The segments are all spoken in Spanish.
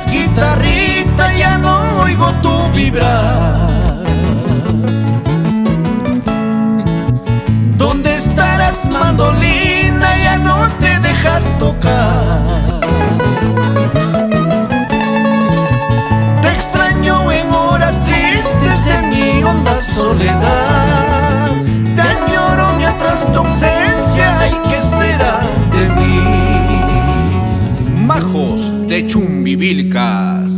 guitarrita, ya no oigo tu vibrar. ¿Dónde estarás, mandolina? Ya no te dejas tocar. Te extraño en horas tristes de mi honda soledad. Te añoro mientras tu ausencia, ay, ¿qué será de mí? Majos de Chumbivilcas.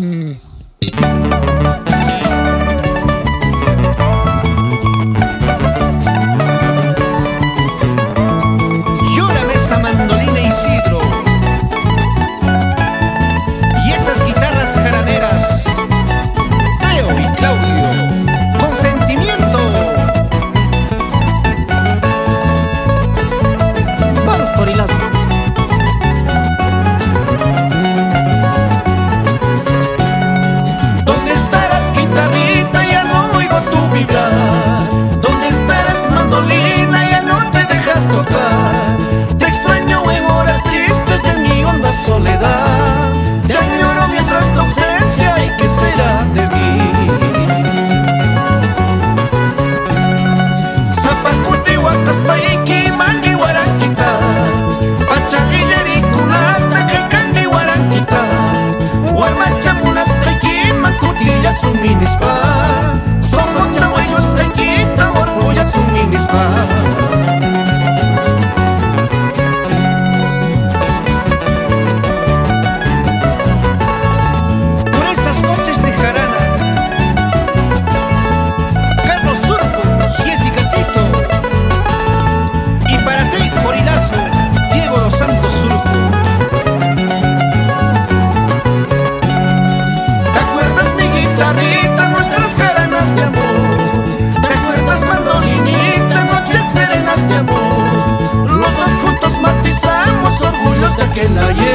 Llórame esa mandolina, Isidro, y esas guitarras jaraneras, Teo y Claudio, con sentimiento. Vamos, Corilazo. ¿Dónde estarás, guitarrita? Ya no oigo tu vibrar. ¿Dónde estarás, mandolina? Ya no te dejas tocar. Te extraño en horas tristes de mi honda soledad. Te añoro mientras tu ausencia, ¿y qué será de mí? Zapacuti, Huacaspaiki, Mangui, Guaranquita, Pachaguilleri, Culata, Caicangui, Guaranquita, Huarmachamunas, Caiki, Macutilla, Suminispa, Socochahuayos, Caikita, Orgullo, Suminispa. Por esas noches de jarana, Carlos Surco, Jessica Tito, y para ti, Corilazo, Diego Los Santos Surco. ¿Te acuerdas, mi guitarrita, nuestras jaranas de amor? ¿Te acuerdas, mandolinita, noches serenas de amor? Los dos juntos matizamos orgullos de aquel ayer.